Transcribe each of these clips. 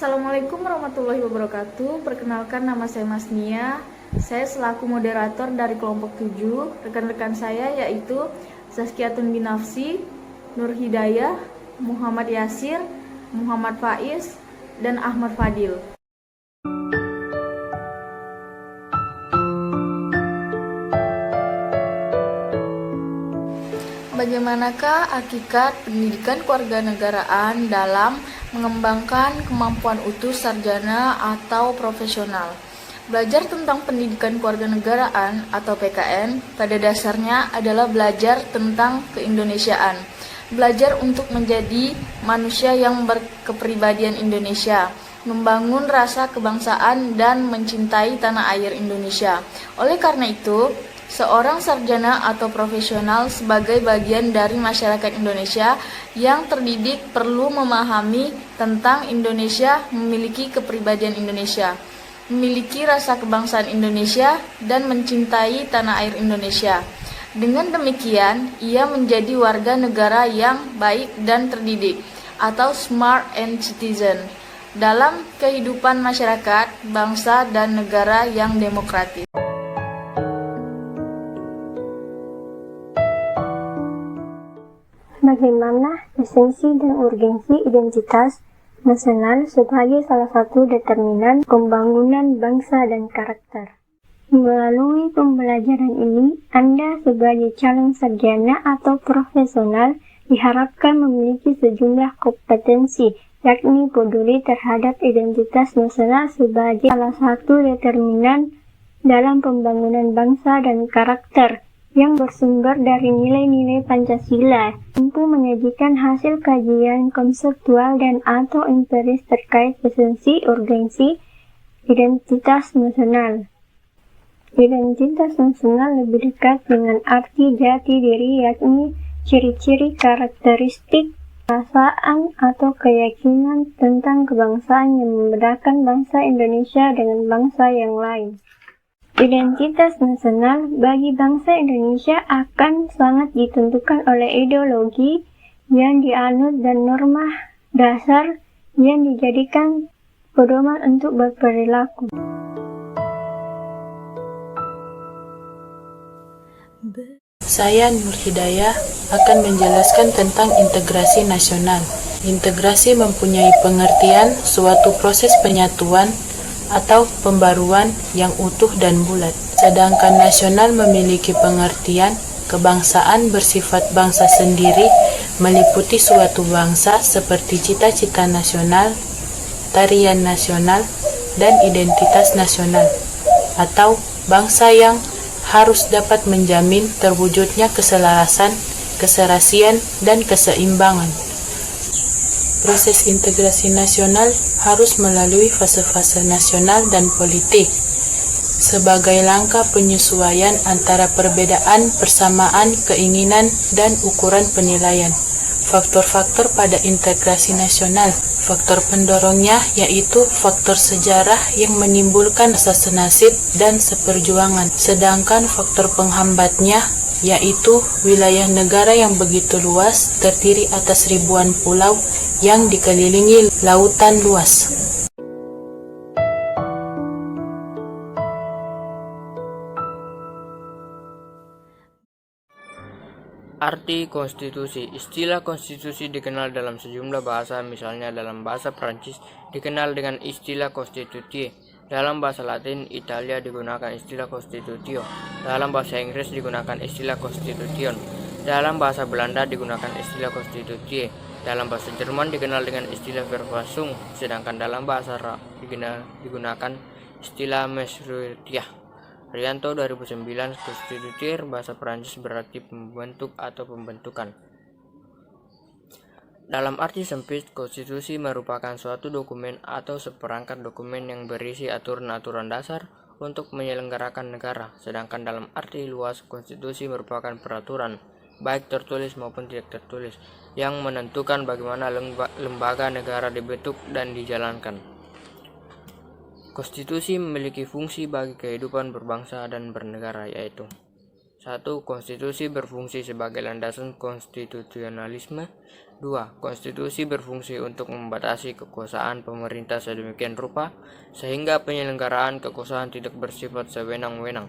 Assalamualaikum warahmatullahi wabarakatuh. Perkenalkan, nama saya Mas Nia. Saya selaku moderator dari kelompok 7. Rekan-rekan saya yaitu Zazkiyatun Binafsi, Nur Hidayah, Muhammad Yasir, Muhammad Faiz, dan Ahmad Fadil. Bagaimanakah hakikat pendidikan kewarganegaraan dalam mengembangkan kemampuan utuh sarjana atau profesional? Belajar tentang pendidikan kewarganegaraan atau PKN pada dasarnya adalah belajar tentang keindonesiaan. Belajar untuk menjadi manusia yang berkepribadian Indonesia, membangun rasa kebangsaan dan mencintai tanah air Indonesia. Oleh karena itu, seorang sarjana atau profesional sebagai bagian dari masyarakat Indonesia yang terdidik perlu memahami tentang Indonesia, memiliki kepribadian Indonesia, memiliki rasa kebangsaan Indonesia, dan mencintai tanah air Indonesia. Dengan demikian, ia menjadi warga negara yang baik dan terdidik, atau smart and citizen, dalam kehidupan masyarakat, bangsa, dan negara yang demokratis. Bagaimana esensi dan urgensi identitas nasional sebagai salah satu determinan pembangunan bangsa dan karakter. Melalui pembelajaran ini, Anda sebagai calon sarjana atau profesional diharapkan memiliki sejumlah kompetensi, yakni peduli terhadap identitas nasional sebagai salah satu determinan dalam pembangunan bangsa dan karakter, yang bersumber dari nilai-nilai Pancasila, mampu menyajikan hasil kajian konseptual dan atau empiris terkait esensi urgensi identitas nasional. Identitas nasional lebih dekat dengan arti jati diri, yakni ciri-ciri karakteristik perasaan atau keyakinan tentang kebangsaan yang membedakan bangsa Indonesia dengan bangsa yang lain. Identitas nasional bagi bangsa Indonesia akan sangat ditentukan oleh ideologi yang dianut dan norma dasar yang dijadikan pedoman untuk berperilaku. Saya Nur Hidayah akan menjelaskan tentang integrasi nasional. Integrasi mempunyai pengertian suatu proses penyatuan atau pembaruan yang utuh dan bulat. Sedangkan nasional memiliki pengertian kebangsaan bersifat bangsa sendiri, meliputi suatu bangsa seperti cita-cita nasional, tarian nasional, dan identitas nasional, atau bangsa yang harus dapat menjamin terwujudnya keselarasan, keserasian, dan keseimbangan. Proses integrasi nasional harus melalui fase-fase nasional dan politik sebagai langkah penyesuaian antara perbedaan, persamaan, keinginan, dan ukuran penilaian. Faktor-faktor pada integrasi nasional. Faktor pendorongnya yaitu faktor sejarah yang menimbulkan rasa senasib dan seperjuangan, sedangkan faktor penghambatnya yaitu wilayah negara yang begitu luas, terdiri atas ribuan pulau yang dikelilingi lautan luas. Arti konstitusi. Istilah konstitusi dikenal dalam sejumlah bahasa, misalnya dalam bahasa Prancis dikenal dengan istilah constitutie, dalam bahasa Latin Italia digunakan istilah constitutio, dalam bahasa Inggris digunakan istilah constitution, dalam bahasa Belanda digunakan istilah constitutie, dalam bahasa Jerman dikenal dengan istilah Verfassung, sedangkan dalam bahasa Arab digunakan istilah Meschrutiyah. Rianto 2009, konstitutir bahasa Perancis berarti pembentuk atau pembentukan. Dalam arti sempit, konstitusi merupakan suatu dokumen atau seperangkat dokumen yang berisi aturan-aturan dasar untuk menyelenggarakan negara. Sedangkan dalam arti luas, konstitusi merupakan peraturan, baik tertulis maupun tidak tertulis, yang menentukan bagaimana lembaga negara dibentuk dan dijalankan. Konstitusi memiliki fungsi bagi kehidupan berbangsa dan bernegara, yaitu 1. Konstitusi berfungsi sebagai landasan konstitusionalisme. 2. Konstitusi berfungsi untuk membatasi kekuasaan pemerintah sedemikian rupa sehingga penyelenggaraan kekuasaan tidak bersifat sewenang-wenang.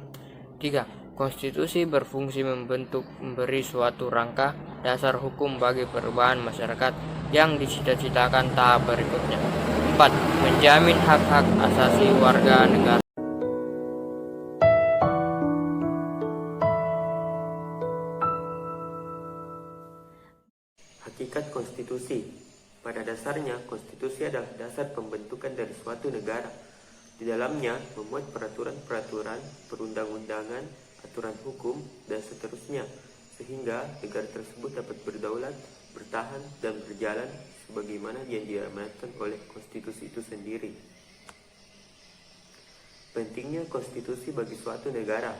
3. Konstitusi berfungsi memberi suatu rangka dasar hukum bagi perubahan masyarakat yang dicita-citakan tahap berikutnya. 4. Menjamin hak-hak asasi warga negara. Hakikat konstitusi. Pada dasarnya, konstitusi adalah dasar pembentukan dari suatu negara. Di dalamnya memuat peraturan-peraturan, perundang-undangan, aturan hukum, dan seterusnya, sehingga negara tersebut dapat berdaulat, bertahan, dan berjalan sebagaimana yang diamanatkan oleh konstitusi itu sendiri. Pentingnya konstitusi bagi suatu negara.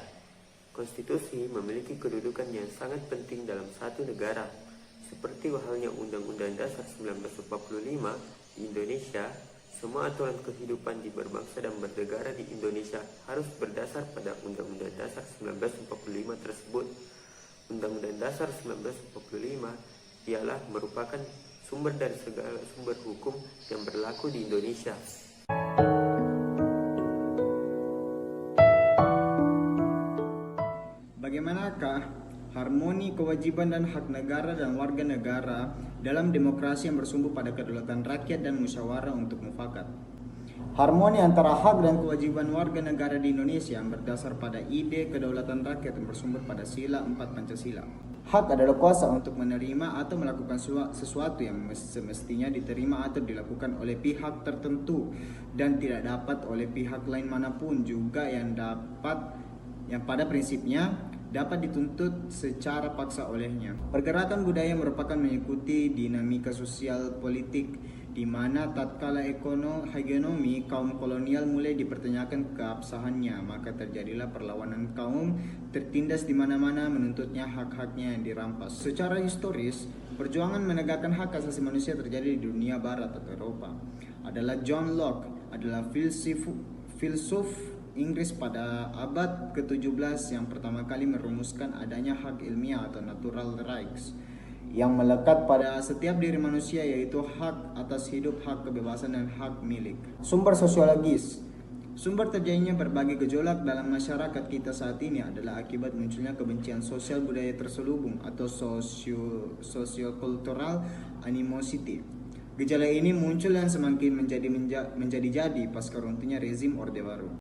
Konstitusi memiliki kedudukan yang sangat penting dalam satu negara. Seperti halnya Undang-Undang Dasar 1945 di Indonesia, semua aturan kehidupan di berbangsa dan bernegara di Indonesia harus berdasar pada Undang-Undang Dasar 1945 tersebut. Undang-Undang Dasar 1945 ialah merupakan sumber dari segala sumber hukum yang berlaku di Indonesia. Bagaimanakah harmoni kewajiban dan hak negara dan warga negara dalam demokrasi yang bersumber pada kedaulatan rakyat dan musyawarah untuk mufakat? Harmoni antara hak dan kewajiban warga negara di Indonesia yang berdasar pada ide kedaulatan rakyat yang bersumber pada sila 4 Pancasila. Hak adalah kuasa untuk menerima atau melakukan sesuatu yang semestinya diterima atau dilakukan oleh pihak tertentu dan tidak dapat oleh pihak lain manapun, juga yang pada prinsipnya dapat dituntut secara paksa olehnya. Pergerakan budaya merupakan mengikuti dinamika sosial politik di mana tatkala hegemoni kaum kolonial mulai dipertanyakan keabsahannya, maka terjadilah perlawanan kaum tertindas di mana-mana menuntutnya hak-haknya yang dirampas. Secara historis, perjuangan menegakkan hak asasi manusia terjadi di dunia barat atau Eropa. Adalah John Locke adalah filsuf Inggris pada abad ke-17 yang pertama kali merumuskan adanya hak ilmiah atau natural rights yang melekat pada setiap diri manusia, yaitu hak atas hidup, hak kebebasan, dan hak milik. Sumber sosiologis. Sumber terjadinya berbagai gejolak dalam masyarakat kita saat ini adalah akibat munculnya kebencian sosial budaya terselubung atau socio-cultural animosity. Gejala ini muncul dan semakin menjadi-jadi pasca runtuhnya rezim Orde Baru.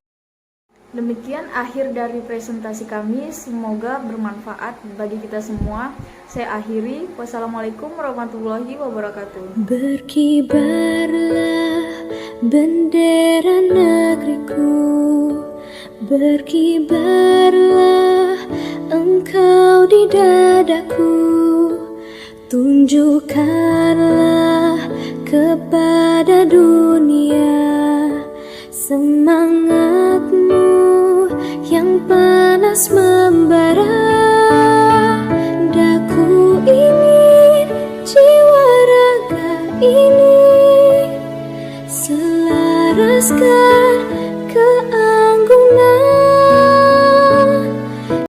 Demikian akhir dari presentasi kami, semoga bermanfaat bagi kita semua. Saya akhiri, wassalamualaikum warahmatullahi wabarakatuh. Berkibarlah bendera negeriku, berkibarlah engkau di dadaku, tunjukkanlah kepada dunia semangatmu yang panas membara. Daku ingin jiwa raga ini